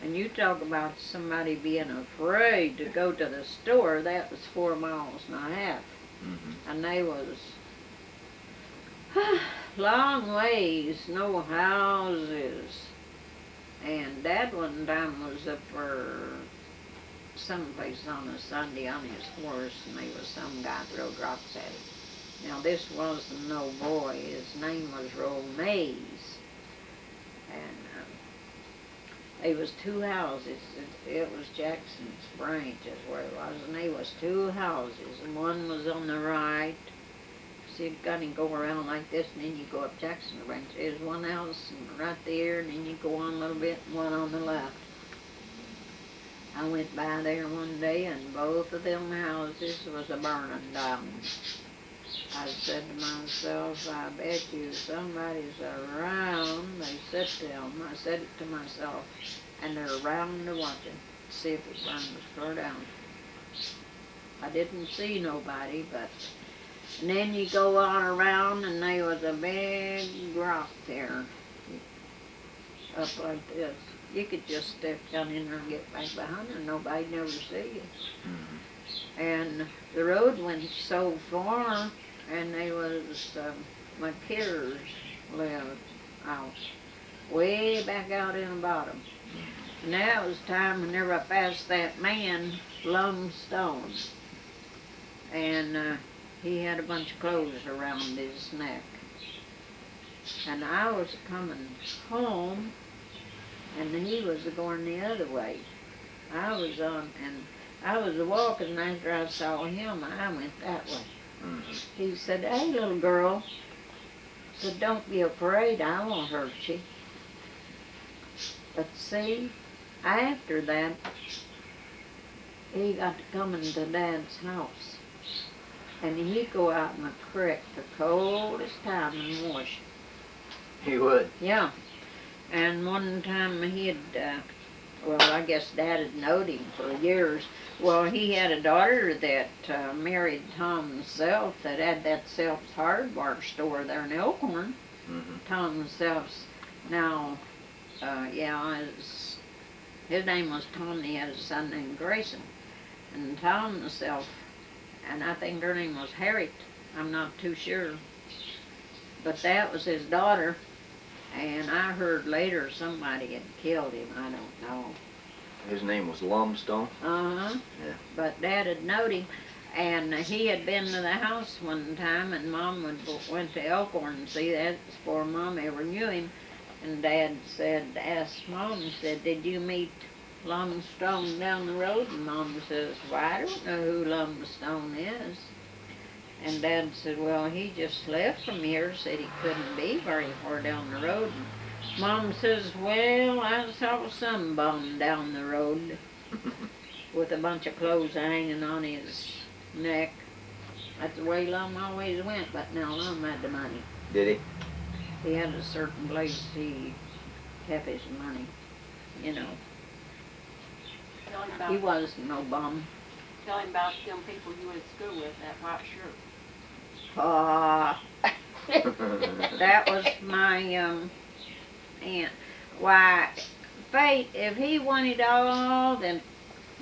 And you talk about somebody being afraid to go to the store, that was 4 miles and a half. And they was long ways, no houses. And Dad one time was up for someplace on a Sunday on his horse, and there was some guy throwed rocks at him. Now this wasn't no boy, his name was Roll Mays. And there was 2 houses. It was Jackson's Branch is where it was, and there was 2 houses, and one was on the right. So you kind of go around like this, and then you go up Jackson's Branch. There's one house right there, and then you go on a little bit, and one on the left. I went by there one day, and both of them houses was a burning down. I said to myself, I bet you somebody's around. They sit down. I said it to myself, and they're around to watching, see if it burns clear down. I didn't see nobody, but and then you go on around, and there was a big rock there, up like this. You could just step down in there and get back behind her, and nobody'd never see you. And the road went so far, and they was, my kids lived out, way back out in the bottom. And that was time whenever I passed that man, Lum Stone. And he had a bunch of clothes around his neck. And I was coming home, and he was going the other way. I was walking after I saw him, I went that way. He said, hey, little girl, said, don't be afraid, I won't hurt you. But see, after that, he got to coming to Dad's house. And he'd go out in the creek the coldest time and wash. He would? Yeah. And one time he had, well, I guess Dad had known him for years. Well, he had a daughter that married Tom Self that had that Self's hardware store there in Elkhorn. Tom Self's, now, yeah, his name was Tom, and he had a son named Grayson. And Tom Self, and I think her name was Harriet, I'm not too sure. But that was his daughter, and I heard later somebody had killed him, I don't know. His name was Lumstone? Uh-huh. Yeah. But Dad had known him, and he had been to the house one time, and Mom went to Elkhorn and see that before Mom ever knew him. And Dad said, asked Mom, said, did you meet Lumstone down the road? And Mom says, well, I don't know who Lumstone is. And Dad said, well, he just left from here, said he couldn't be very far down the road. And Mom says, well, I saw some bum down the road with a bunch of clothes hanging on his neck. That's the way Lum always went, but now Lum had the money. Did he? He had a certain place he kept his money, you know. He wasn't no bum. Tell him about them people you went to school with, that white shirt. That was my aunt. Why, Fate, if he wanted all that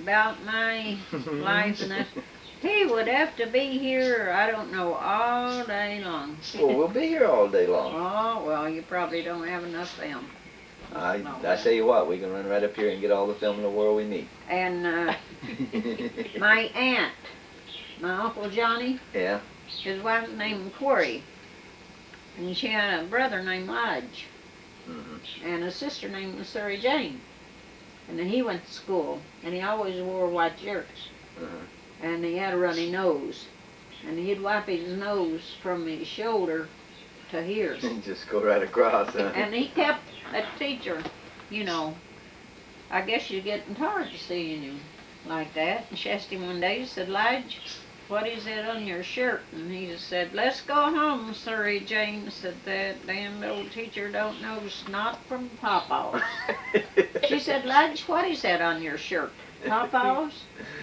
about my life and that, he would have to be here, I don't know, all day long. Well, we'll be here all day long. Oh, well, you probably don't have enough film. I tell you what, we can run right up here and get all the film in the world we need. And my aunt, my Uncle Johnny, yeah, his wife's named Corey, and she had a brother named Lodge, and a sister named Missouri Jane. And then he went to school, and he always wore white shirts, and he had a runny nose, and he'd wipe his nose from his shoulder to here. Just go right across, huh? And he kept a teacher, you know, I guess you're getting tired of seeing him like that. And she asked him one day, she said, Lige, what is it on your shirt? And he just said, let's go home, Missouri Jane. Said, that damned old teacher don't know snot from pawpaws. She said, Lige, what is that on your shirt? Pawpaws?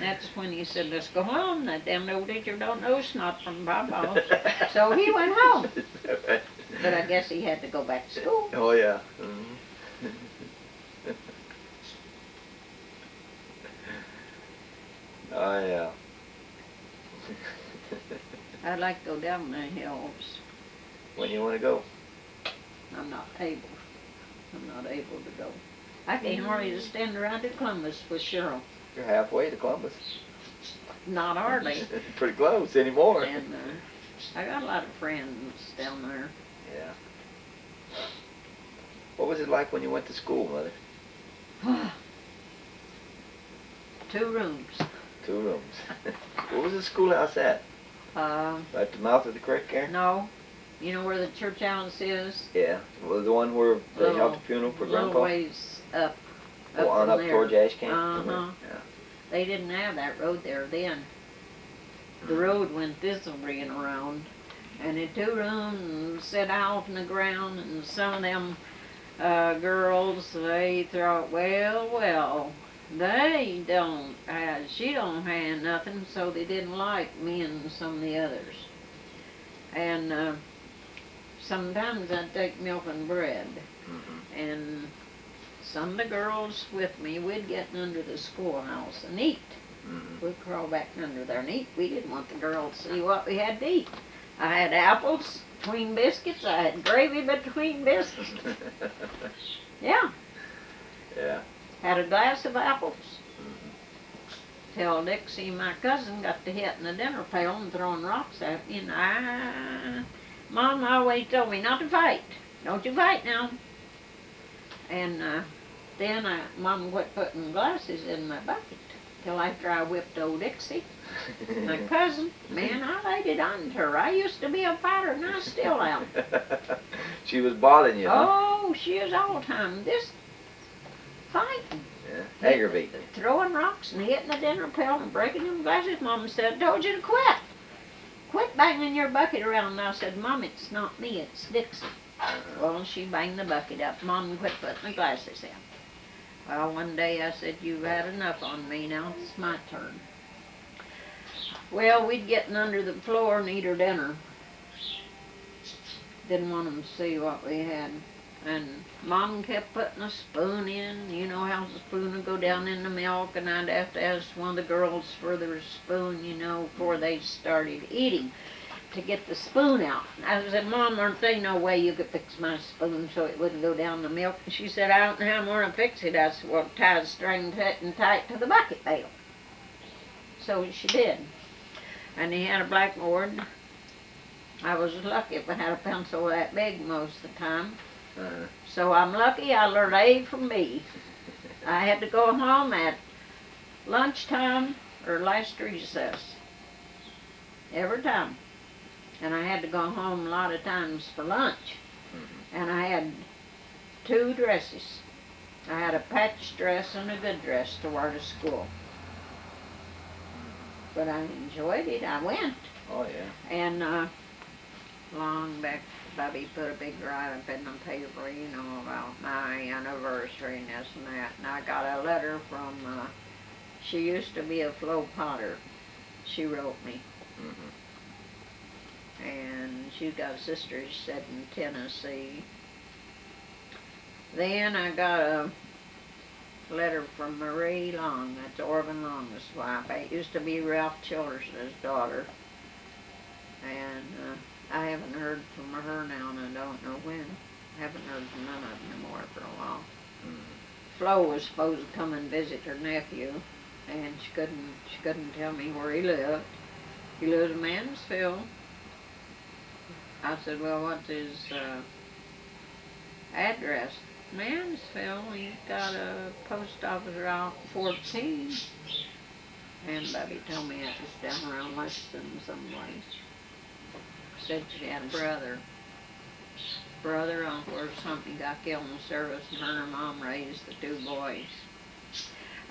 That's when he said, let's go home. That damned old teacher don't know snot from pawpaws. So he went home. But I guess he had to go back to school. Oh, yeah. Oh, yeah. I'd like to go down the hills. When you want to go? I'm not able. I'm not able to go. I can't hardly stand around in Columbus with Cheryl. You're halfway to Columbus. Not hardly. Pretty close anymore. And I got a lot of friends down there. Yeah. What was it like when you went to school, Mother? 2 rooms. 2 rooms. What was the schoolhouse at? At the mouth of the creek there? No. You know where the church house is? Yeah. Well, the one where they held the funeral for Grandpa? Little ways up. Oh, on up there. towards Ash Camp? Uh-huh. Yeah. They didn't have that road there then. The road went this way and around. And in 2 rooms, sit out on the ground, and some of them girls, they thought, well, they don't, she don't have nothing, so they didn't like me and some of the others. And sometimes I'd take milk and bread. Mm-hmm. And some of the girls with me, we'd get under the schoolhouse and eat. Mm-hmm. We'd crawl back under there and eat. We didn't want the girls to see what we had to eat. I had apples between biscuits. I had gravy between biscuits. Yeah. Yeah. Had a glass of apples. Mm-hmm. Till Dixie, my cousin, got to hitting the dinner pail and throwing rocks at me. And Mom always told me not to fight. Don't you fight now. And then Mom quit putting glasses in my bucket. Till after I whipped old Dixie. My cousin, man, I laid it on to her. I used to be a fighter and I still am. She was bothering you, huh? Oh, she is all the time. This fighting. Yeah, aggravating. Throwing rocks and hitting the dinner pail and breaking them glasses. Mom said, told you to quit. Quit banging your bucket around. And I said, Mom, it's not me, it's Dixie. Well, she banged the bucket up. Mom quit putting the glasses in. Well, one day I said, you've had enough on me, now it's my turn. Well, we'd get under the floor and eat our dinner. Didn't want them to see what we had. And Mom kept putting a spoon in. You know how the spoon would go down in the milk, and I'd have to ask one of the girls for their spoon, you know, before they started eating, to get the spoon out. I said, Mom, aren't there no way you could fix my spoon so it wouldn't go down the milk? And she said, I don't know how I'm going to fix it. I said, well, tie the string tight to the bucket pail. So she did. And he had a blackboard. I was lucky if I had a pencil that big most of the time. So I'm lucky I learned A from B. I had to go home at lunchtime or last recess. Every time. And I had to go home a lot of times for lunch. And I had 2 dresses. I had a patch dress and a good dress to wear to school. But I enjoyed it. I went. Oh, yeah. And long back, Bobby put a big write-up in the paper, you know, about my anniversary and this and that. And I got a letter from, she used to be a Flo Potter. She wrote me. Mm-hmm. And she's got a sister, she said, in Tennessee. Then I got a letter from Marie Long, that's Orvin Long's wife. It used to be Ralph Childers's daughter. And I haven't heard from her now, and I don't know when. I haven't heard from none of them anymore for a while. Flo was supposed to come and visit her nephew, and she couldn't tell me where he lived. He lives in Mansfield. I said, well, what's his address? Mansfield. He's got a post office Route 14. And Bobby told me it was down around Lexington someplace. Said she had a brother, uncle or something got killed in the service, and her and her mom raised the 2 boys.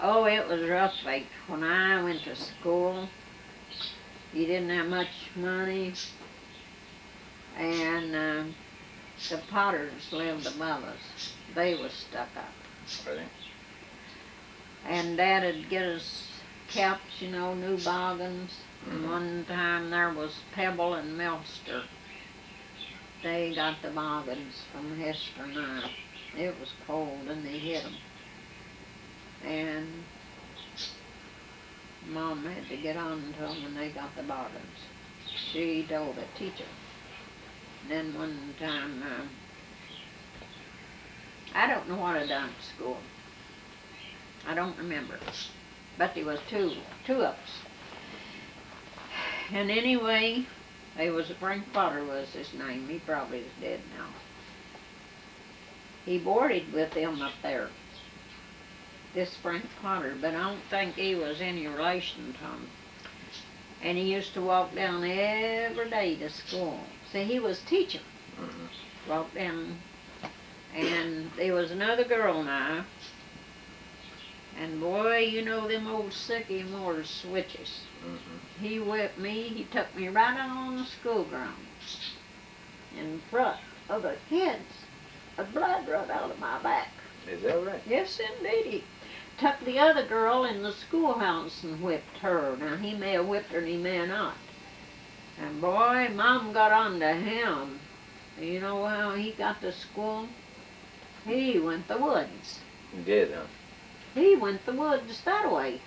Oh, it was rough. Like, when I went to school, you didn't have much money, and the Potters lived above us. They was stuck up. Really? And Dad'd get us caps, you know, new boggins. And one time there was Pebble and Melster. They got the boggins from Hester Knife. It was cold and they hit them. And Mom had to get on to them when they got the bargains. She told a teacher. Then one time, I don't know what I done at school. I don't remember. But there was two of us. And anyway, there was Frank Potter was his name. He probably is dead now. He boarded with them up there. This Frank Potter, but I don't think he was any relation to him. And he used to walk down every day to school. See, he was teaching. Walk down, and there was another girl now. And boy, you know them old sickie more switches. He whipped me, he took me right out on the school grounds. In front of the kids, the blood run out of my back. Is that right? Yes, indeed. He took the other girl in the schoolhouse and whipped her. Now, he may have whipped her and he may not. And boy, Mom got on to him. You know how he got to school? He went the woods. You did, huh? He went the woods that way.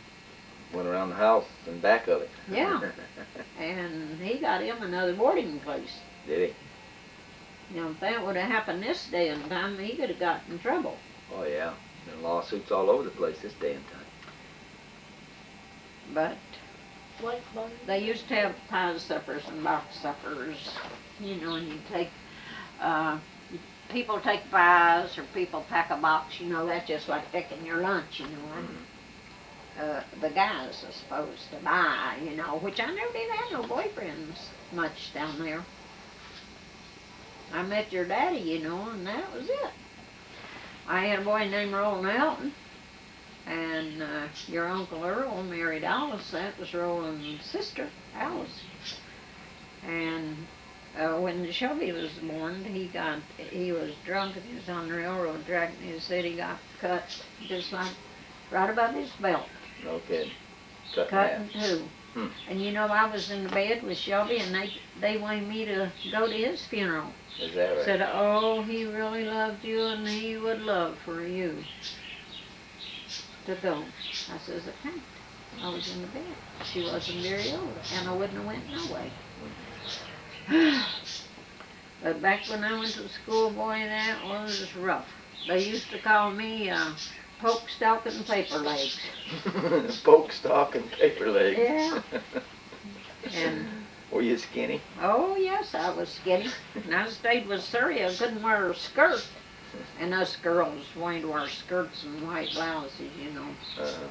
Went around the house and back of it. Yeah. And he got him another boarding place. Did You know, if that would have happened this day and time, he could have got in trouble. he? Oh, yeah. There are lawsuits all over the place this day and time. But they used to have pie suppers and box suppers, you know, and you take, people take pies or people pack a box, you know, that's just like picking your lunch, you know. The guys are supposed to buy, you know, which I never did have no boyfriends much down there. I met your daddy, you know, and that was it. I had a boy named Roland Elton, and your Uncle Earl married Alice. That was Roland's sister, Alice. And when Shelby was born, he was drunk and he was on the railroad track, and he said he got cut just like right above his belt. Okay. Cut in two. And you know, I was in the bed with Shelby, and they wanted me to go to his funeral. Is that right? Said, oh, he really loved you, and he would love for you to go. I says, I can't. I was in the bed. She wasn't very old, and I wouldn't have went no way. But back when I went to school, boy, that was rough. They used to call me poke stock and paper legs. Poke stock and paper legs. Yeah. And were you skinny? oh yes, I was skinny. And I stayed with Surrey. I couldn't wear a skirt. And us girls wanted to wear skirts and white blouses, you know.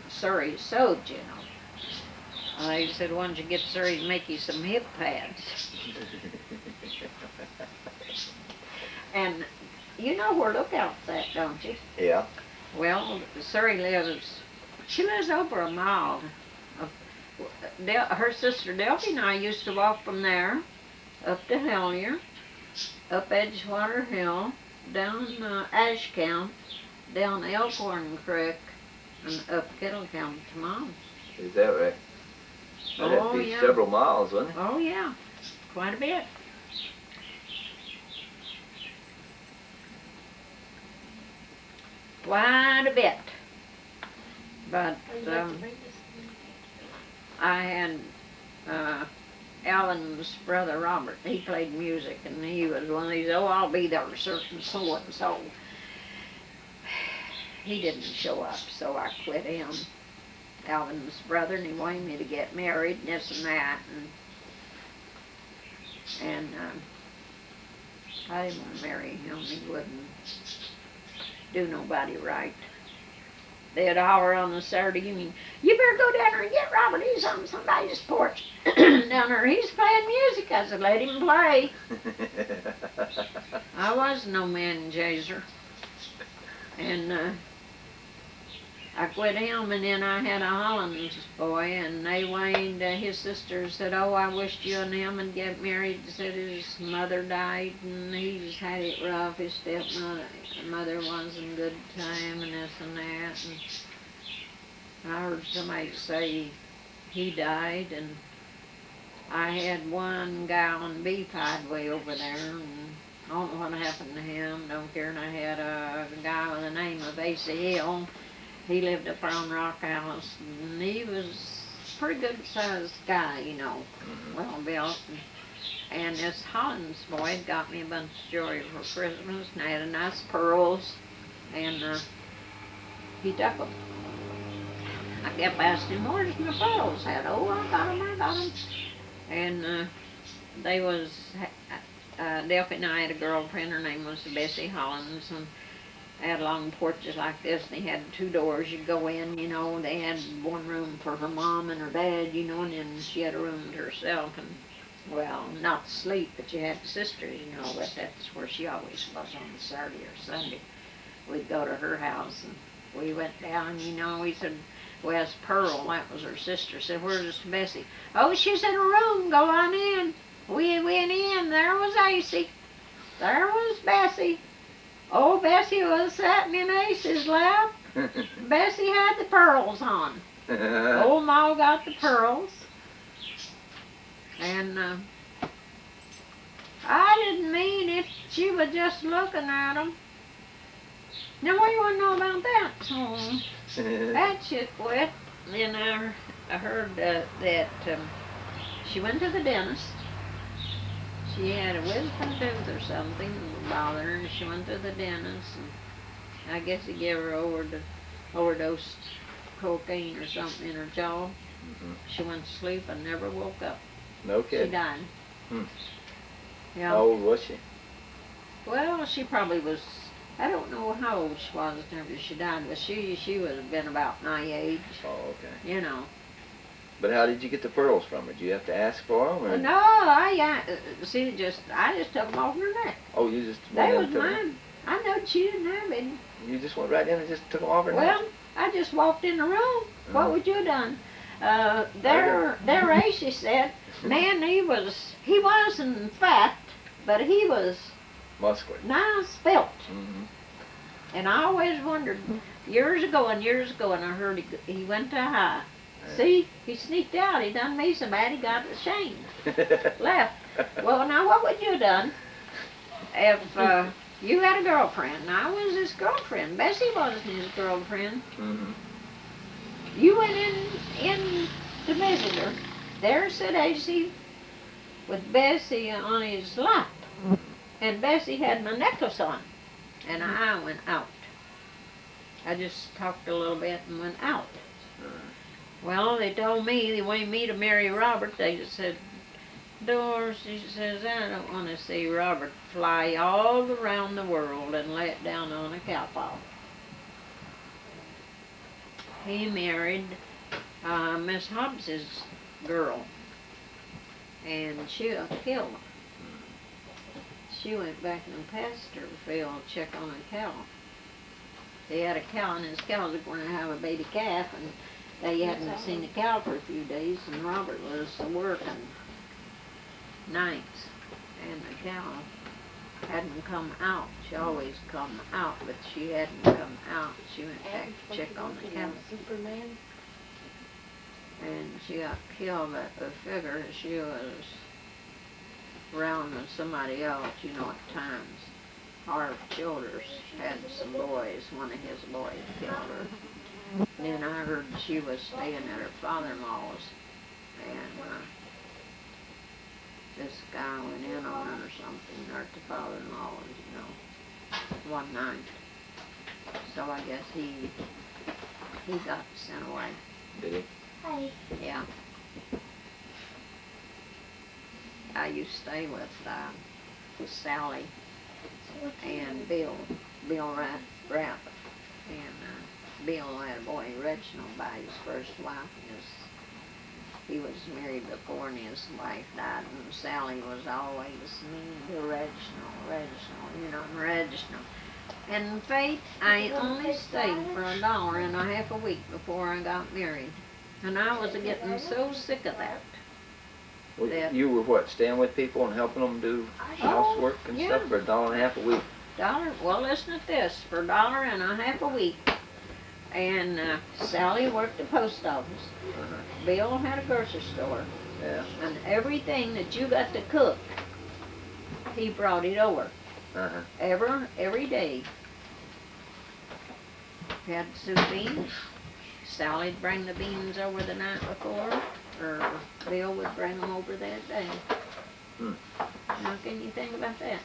Surrey sewed, you know. They said, why don't you get Surrey to make you some hip pads? And you know where Lookout's at, don't you? Yeah. Well, Surrey she lives over a mile. Her sister Delphi and I used to walk from there up to Hellier, up Edgewater Hill, down Ashcount, down Elkhorn Creek, and up Kettlecount to Mom's. Is that right? That'd have to be several miles, wouldn't it? Oh, yeah. Quite a bit. Quite a bit. But I had Alan's brother Robert. He played music, and he was one of these, oh, I'll be there certain so and so. He didn't show up, so I quit him. Alvin's brother, and he wanted me to get married, and this and that, and I didn't want to marry him. He wouldn't do nobody right. They'd holler on the Saturday evening, you better go down there and get Robert. He's on somebody's porch down there. He's playing music. I said, let him play. I was no man chaser. And I quit him, and then I had a Hollands boy, and they waned, his sister said, oh, I wished you and him would get married. Said his mother died, and he's had it rough. His stepmother wasn't good to him, and this and that. And I heard somebody say he died, and I had one gallon beef hide way over there, and I don't know what happened to him, don't care. And I had a guy with the name of A.C. Hill. He lived up on Rock House, and he was pretty good sized guy, you know, well built. And this Hollins boy got me a bunch of jewelry for Christmas, and I had a nice pearls, and he took them. I kept asking him, where's my pearls at? Oh, I got them. And they was, Delphi and I had a girlfriend, her name was Bessie Hollins, and they had long porches like this, and they had 2 doors you go in, you know. They had one room for her mom and her dad, you know, and then she had a room to herself, and well, not to sleep, but you had the sisters, you know, but that's where she always was on Saturday or Sunday. We'd go to her house, and we went down, you know. We said, where's Pearl? That was her sister. Said, where's Bessie? Oh, she's in her room. Go on in. We went in. There was AC. There was Bessie. Oh, Bessie was sitting in Ace's lap. Bessie had the pearls on. Old Ma got the pearls. And I didn't mean it. She was just looking at them. Now, what do you want to know about that? So, that shit quit. Then I heard that she went to the dentist. She had a wisdom tooth or something bothering her, and she went to the dentist, and I guess he gave her overdose cocaine or something in her jaw. She went to sleep and never woke up. No kidding. She died. Yeah. How old was she? Well, she probably was, I don't know how old she was whenever she died, but she would have been about my age. Oh, okay. You know. But how did you get the pearls from her? Did you have to ask for them? Or? No, I just took them off her neck. Oh, you just went They in was and took mine. I know she didn't have any. You just went right in and just took them off her neck? Well, I just walked in the room. What would you have done? There, Racy said, man, he wasn't fat, but he was muscular, nice built. And I always wondered, years ago, and I heard he went to high. See, he sneaked out. He done me so bad he got ashamed. Left. Well, now what would you have done if you had a girlfriend? And I was his girlfriend. Bessie wasn't his girlfriend. You went in to visit her. There sat AC with Bessie on his lap. And Bessie had my necklace on. And I went out. I just talked a little bit and went out. Well, they told me they wanted me to marry Robert. They just said, Dorcie says, I don't want to see Robert fly all around the world and lay it down on a cowpaw. He married Miss Hobbs's girl, and she got killed. She went back in the pasture field to check on a cow. They had a cow, and his cow was going to have a baby calf, and they hadn't seen the cow for a few days, and Robert was working nights, and the cow hadn't come out. She always come out, but she hadn't come out. She went back to check on the cow. And she got killed, but the figure she was around with somebody else, you know, at times. Harv Childers had some boys, one of his boys killed her. Then I heard she was staying at her father-in-law's, and this guy went in on her or something, or the father-in-law's, you know, one night. So I guess he got sent away. Did he? Hi. Yeah. I used to stay with Sally and Bill Rapp, and Bill had a boy, Reginald, by his first wife. He was married before, and his wife died, and Sally was always mean to Reginald, you know, Reginald. And Faith, I only stayed for $1.50 a week before I got married. And I was getting so sick of that. Well, you were what, staying with people and helping them do housework and stuff for $1.50 a week? Well, listen to this, for $1.50 a week. And Sally worked the post office. Bill had a grocery store. Yeah. And everything that you got to cook, he brought it over. Every day. He had soup beans, Sally'd bring the beans over the night before, or Bill would bring them over that day. How can you think about that?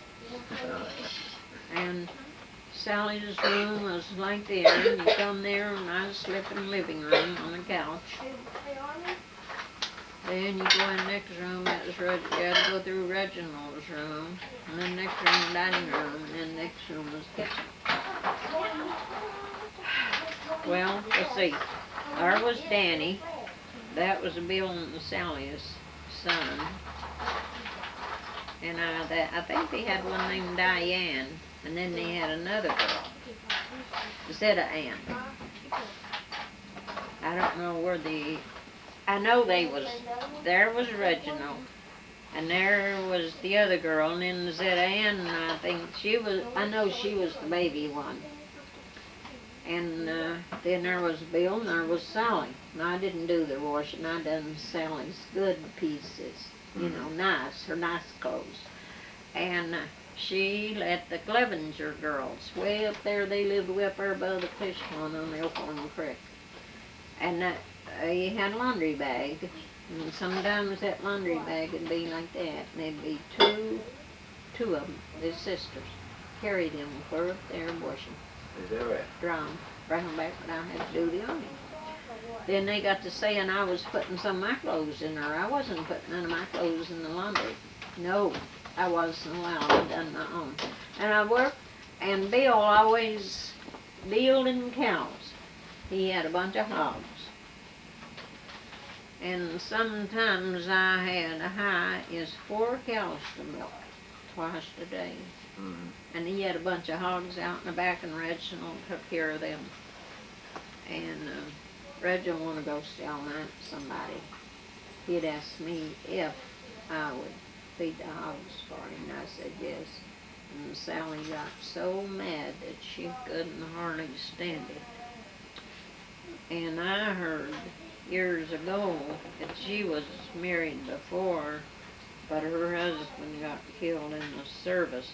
And Sally's room was like there, and you come there, and I slept in the living room on the couch. Then you go in the next room, that was you had to go through Reginald's room, and then next room the dining room, and then next room was the kitchen. Well, let's see. There was Danny. That was Bill and Sally's son. And I think they had one named Diane, and then they had another girl, Zeta Ann. I don't know where I know there was Reginald, and there was the other girl, and then Zeta Ann, I know she was the baby one. And then there was Bill, and there was Sally. And I didn't do the washing, I done Sally's good pieces, you know, her nice clothes. And she let the Clevenger girls, way up there, they lived way up there above the fish pond on the Elkhorn Creek. And they had a laundry bag, and sometimes that laundry bag would be like that, and there'd be two of them, their sisters, carried them clear up there washing. Is that right? Dry them, bring them back when I had to do the ironing. Then they got to saying I was putting some of my clothes in there. I wasn't putting none of my clothes in the laundry. No, I wasn't allowed. I done my own. And I worked, and Bill always dealed in cows. He had a bunch of hogs. And sometimes I had a high is 4 cows to milk twice a day. And he had a bunch of hogs out in the back, and Reginald took care of them. And Reginald wanted to go sell them out to somebody. He'd asked me if I would feed the hogs for him, and I said yes. And Sally got so mad that she couldn't hardly stand it. And I heard years ago that she was married before, but her husband got killed in the service,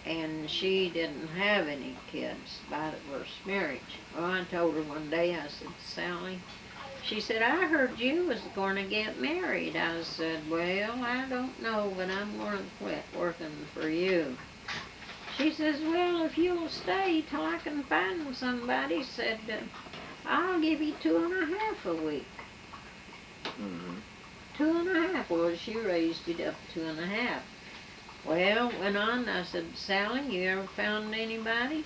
and she didn't have any kids by the first marriage. Well, I told her one day, I said, Sally, she said, I heard you was going to get married. I said, well, I don't know, but I'm going to quit working for you. She says, well, if you'll stay till I can find somebody, said, I'll give you 2.5 a week. 2.5. Well, she raised it up to 2.5. Well, went on, I said, Sally, you ever found anybody?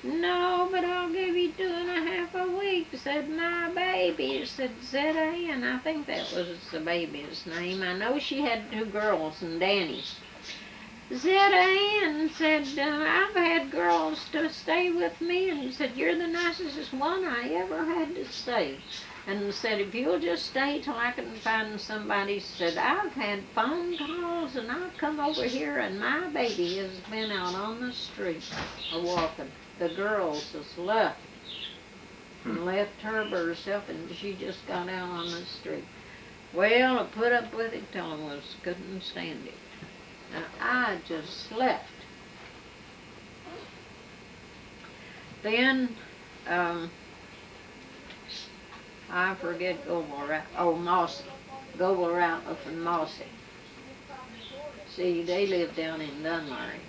No, but I'll give you 2.5 a week, said my baby, said Zeta Ann. I think that was the baby's name. I know she had 2 girls and Danny. Zeta Ann said, I've had girls to stay with me, and he said, you're the nicest one I ever had to stay. And said, if you'll just stay till I can find somebody, said, I've had phone calls, and I've come over here, and my baby has been out on the street walking. The girls has left, and left her by herself, and she just got out on the street. Well, I put up with it till I couldn't stand it. And I just left. Then, I forget Mossy. Goble Ratliff and Mossy. See, they lived down in Dunleary.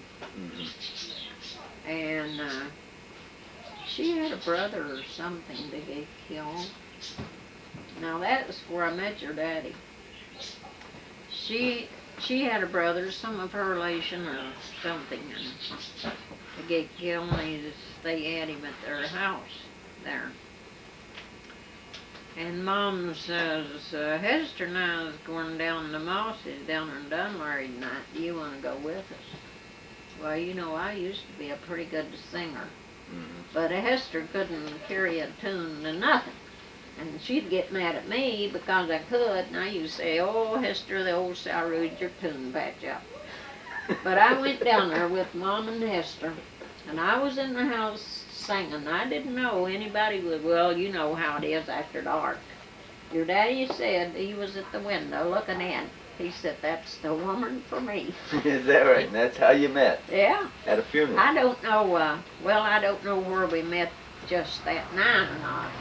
And she had a brother or something that got killed. Now that's where I met your daddy. She had a brother, some of her relation or something, and they got killed, and they had him at their house there. And Mom says, Hester and I is going down to Mossy's down in Dunleary tonight. Do you want to go with us? Well, you know, I used to be a pretty good singer. But Hester couldn't carry a tune to nothing. And she'd get mad at me because I could. And I used to say, oh, Hester, the old sow ruined your tune patch up. But I went down there with Mom and Hester. And I was in the house singing. I didn't know anybody would. Well, you know how it is after dark. Your daddy said he was at the window looking in. He said, that's the woman for me. Is that right? And that's how you met? Yeah. At a funeral? I don't know, I don't know where we met just that night or not.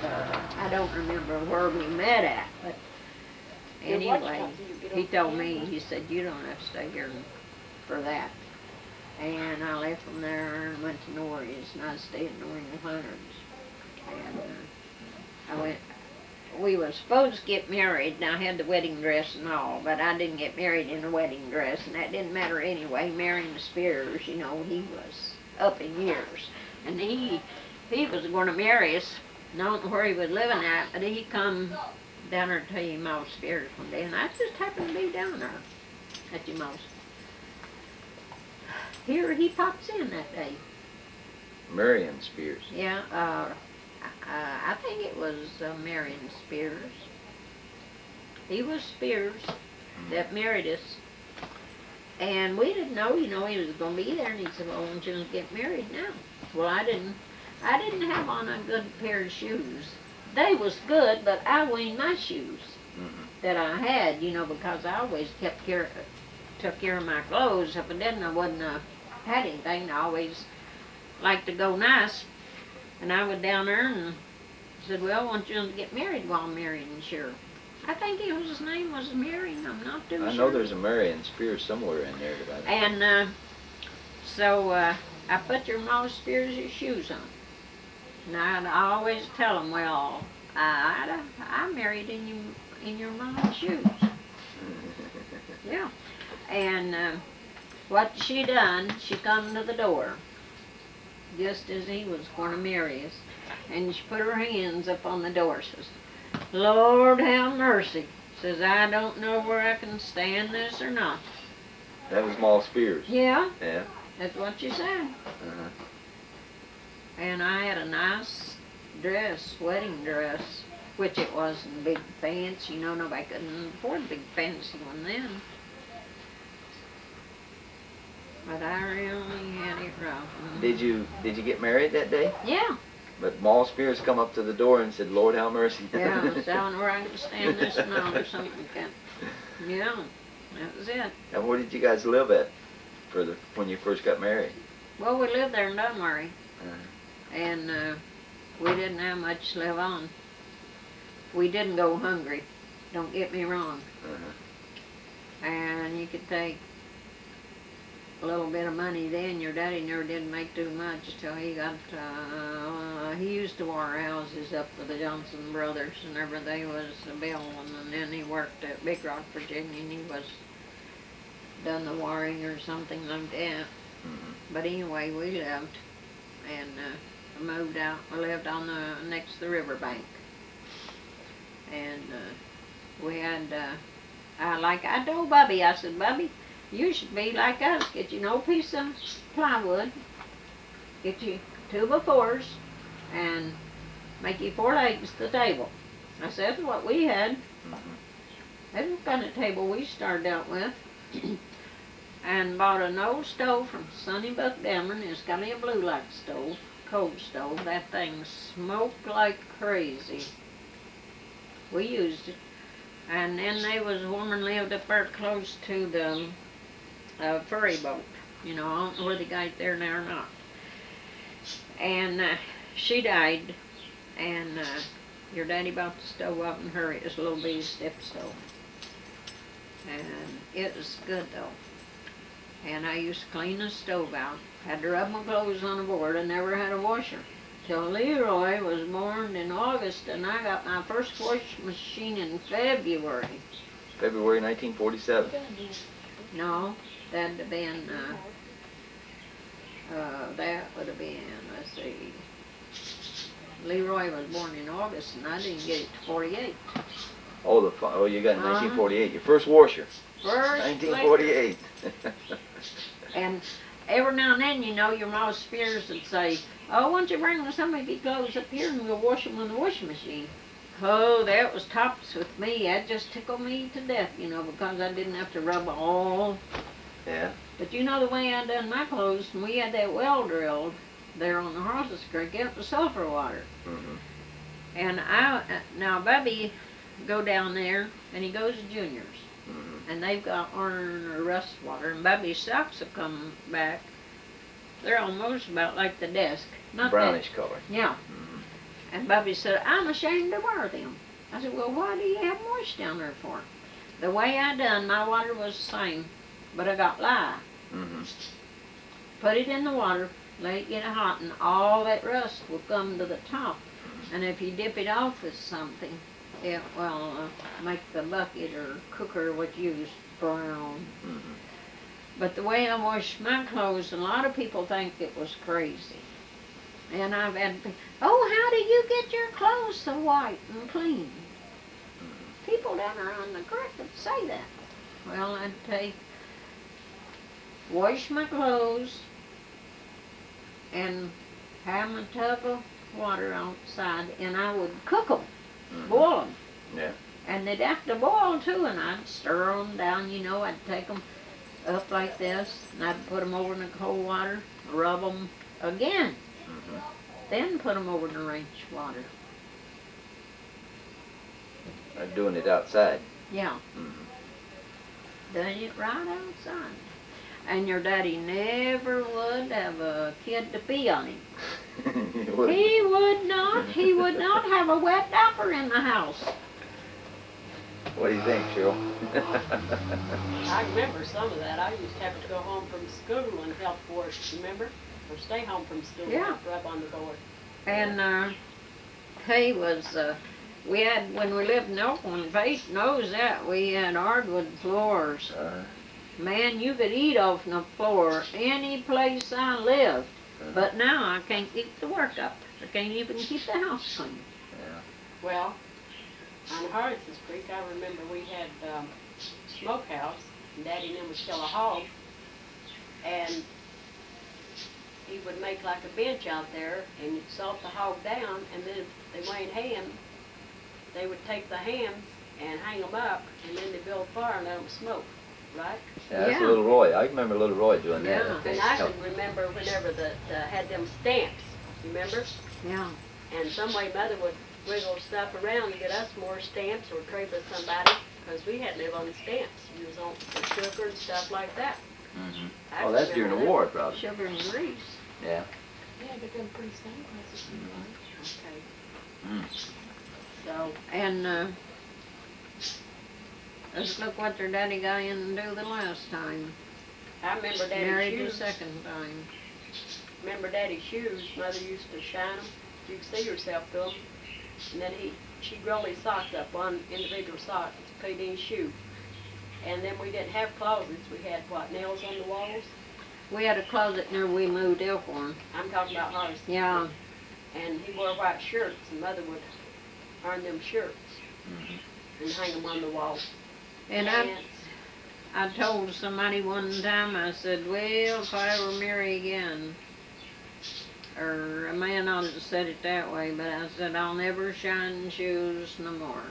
I don't remember where we met at, but anyway, he told me, he said, you don't have to stay here for that. And I left from there and went to Norrie's, and I stayed at Norrie in the Hunters. And I went, we were supposed to get married, and I had the wedding dress and all, but I didn't get married in a wedding dress, and that didn't matter anyway. Marrying the Spears, you know, he was up in years. And he was going to marry us, not where he was living at, but he come down there to your Ma's Spears one day, and I just happened to be down there at your Ma's. Here he pops in that day. Marion Spears. Yeah, I think it was Marion Spears. He was Spears that married us. And we didn't know, you know, he was going to be there, and he said, well, won't you get married now? Well, I didn't have on a good pair of shoes. They was good, but I weaned my shoes that I had, you know, because I always took care of my clothes. If I didn't, I wouldn't have had anything. I always liked to go nice. And I went down there and said, well, I want you to get married while I'm married, and sure. I think his name was Marion, I'm not too sure. I know there's a Marion Spears somewhere in there. And so I put your Ma's Spears' shoes on. And I always tell them, well, I married in your Ma's shoes. Yeah. And what she done, she come to the door, just as he was going to marry us. And she put her hands up on the door, says, Lord have mercy. Says, I don't know where I can stand this or not. That was Ma Spears. Yeah. Yeah. That's what she said. And I had a nice dress, wedding dress, which it wasn't big fancy. You know, nobody couldn't afford a big fancy one then. But I really had it rough. Did you get married that day? Yeah. But Ma Spears come up to the door and said, Lord have mercy. Yeah, I was down where I could stand this and all or something like that. Yeah, that was it. And where did you guys live at when you first got married? Well, we lived there in Dunmurry. And we didn't have much to live on. We didn't go hungry, don't get me wrong. And you could take a little bit of money then. Your daddy never did make too much till he got, he used to wire houses up for the Johnson brothers and everything was a bill, and then he worked at Big Rock, Virginia, and he was done the wiring or something like that. But anyway, we left and moved out. We lived on next to the riverbank. And we had, like I told Bubby, I said, Bubby, you should be like us. Get you no piece of plywood, get you 2x4s, and make you 4 legs to the table. I said, that's what we had. That's the kind of table we started out with. And bought an old stove from Sonny Buck Dameron. It's got me a blue light stove, coal stove. That thing smoked like crazy. We used it. And then there was a woman lived up there close to the ferry boat. You know, I don't know where they got it there now or not. And she died, and your daddy bought the stove up and her. It was a little bitty step stove. And it was good though. And I used to clean the stove out. Had to rub my clothes on the board. I never had a washer. Till Leroy was born in August, and I got my first washing machine in February. February 1947. No, that'd have been, that would have been, let's see. Leroy was born in August, and I didn't get it to 48. Oh, you got it in 1948. Your first washer. First 1948. And every now and then, you know, your Ma Spears would say, oh, why don't you bring some of your clothes up here and we'll wash them in the washing machine. Oh, that was tops with me. That just tickled me to death, you know, because I didn't have to rub all. Yeah. But you know the way I done my clothes, and we had that well drilled there on the Horses Creek out the sulfur water. And now Bubby go down there, and he goes to Junior's. And they've got iron or rust water, and Bubby's socks have come back. They're almost about like the desk. Not brownish that, color. Yeah. And Bubby said, I'm ashamed to wear them. I said, well, why do you have moist down there for? The way I done, my water was the same, but I got lye. Mm-hmm. Put it in the water, let it get hot, and all that rust will come to the top. And if you dip it off with something, it will make the bucket or cooker what you use brown. Mm-hmm. But the way I wash my clothes, a lot of people think it was crazy. And I've had, oh, how do you get your clothes so white and clean? People down around the creek would say that. Well, I'd wash my clothes and have my tub of water outside, and I would cook them, boil them. Yeah. And they'd have to boil too, and I'd stir them down, you know, I'd take them up like this, and I'd put them over in the cold water, rub them again, then put them over in the range water. Doing it outside. Yeah. Doing it right outside. And your daddy never would have a kid to pee on him. He would not. He would not have a wet diaper in the house. What do you think, Cheryl? I remember some of that. I used to have to go home from school and help wash, remember? Or stay home from school and Yeah. rub on the board. And he was, we had, when we lived in Oakland, Faith knows that, we had hardwood floors. Man, you could eat off the floor any place I lived. But now I can't keep the work up. I can't even keep the house clean. Yeah. Well, on Harris's Creek, I remember we had smokehouse, and Daddy and them would kill a hog, and he would make like a bench out there, and you'd salt the hog down, and then if they weighed ham, they would take the hams and hang them up, and then they build a fire and let them smoke, right? Yeah, that's Yeah. Little Roy. I remember Little Roy doing that. Yeah. Okay. And I can remember whenever had them stamps, remember? Yeah. And some way Mother would wiggle stuff around to get us more stamps or trade with somebody, because we had to live on stamps, use on for sugar and stuff like that. I Oh, that's during the remember war, probably. Sugar and grease. Yeah. Yeah, but they're pretty same prices. Okay. So, And let's look what their daddy got in to do the last time. I remember Daddy's Married the shoes. second time. Remember Daddy's shoes? Mother used to shine them. You could see yourself through them. And then she'd roll his socks up, one individual sock, to put in his shoe. And then we didn't have closets. We had, what, nails on the walls? We had a closet near we moved Elkhorn. I'm talking about Horace. Yeah. And he wore white shirts, and Mother would iron them shirts and hang them on the wall. And I told somebody one time, I said, well, if I ever marry again, or a man ought to have said it that way, but I said, I'll never shine shoes no more.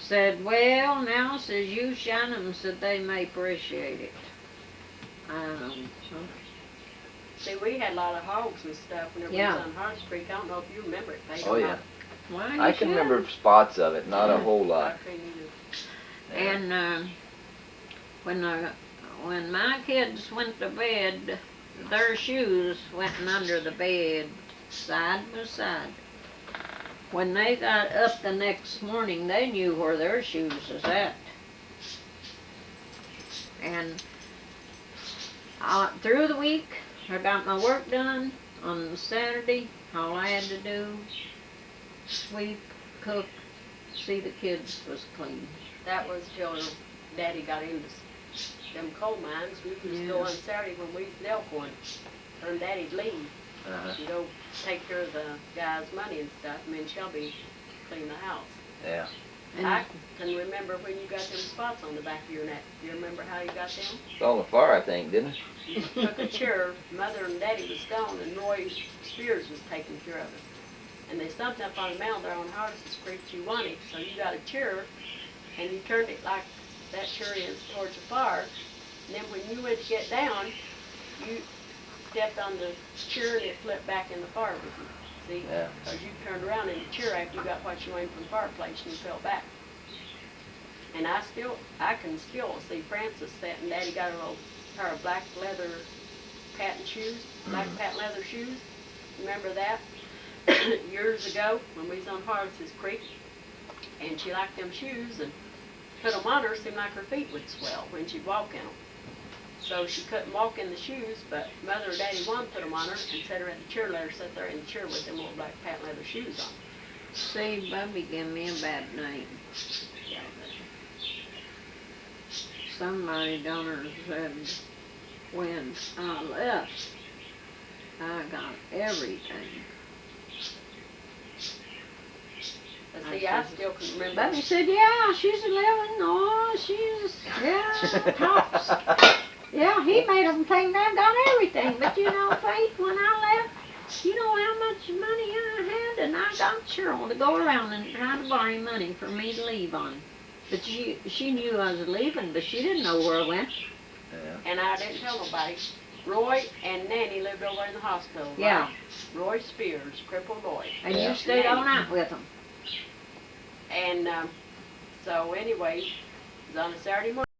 Said, well, now, says, you shine them, said they may appreciate it. See, we had a lot of hogs and stuff whenever we was on Horace Creek. I don't know if you remember it. They Oh, yeah. Why, I can remember spots of it, not a whole lot. I couldn't either. And when my kids went to bed, their shoes went under the bed, side by side. When they got up the next morning, they knew where their shoes was at. And through the week, I got my work done. On Saturday, all I had to do, sweep, cook, see the kids was clean. That was till Daddy got into them coal mines. We used to go on Saturday when we was in Elkhorn. Her and Daddy'd leave and go take care of the guys' money and stuff, and then Shelby clean the house. Yeah. And I can remember when you got them spots on the back of your neck. Do you remember how you got them? It's on the fire, I think, didn't it? You took a chair, Mother and Daddy was gone, and Roy Spears was taking care of it. And they stumped up on a mound there on Harris's Creek you wanted, so you got a chair, and you turned it like that chair is towards the fire. And then when you went to get down, you stepped on the chair and it flipped back in the fire with you. See? Yeah. Because you turned around in the chair after you got what you wanted from the fireplace and you fell back. And I can still see Frances sitting. Daddy got a little pair of black leather patent shoes, black patent leather shoes. Remember that? years ago when we was on Harris's Creek, and she liked them shoes and put them on her, seemed like her feet would swell when she'd walk in them. So she couldn't walk in the shoes, but Mother or Daddy wanted to put them on her and set her in the chair, let her sit there in the chair with them little black patent leather shoes on. See, Bubby gave me a bad name. Somebody down there said when I left, I got everything. But see, I still can remember. Bubby said, yeah, she's 11. Oh, yeah, tops. Yeah, he made them think I got everything. But you know, Faith, when I left, you know how much money I had? And I got Cheryl to go around and try to borrow money for me to leave on. But she knew I was leaving, but she didn't know where I went. Yeah. And I didn't tell nobody. Roy and Nanny lived over in the hospital. Right? Yeah. Roy Spears, crippled boy. And Yeah. you stayed all night with them. And so anyway, it was on a Saturday morning.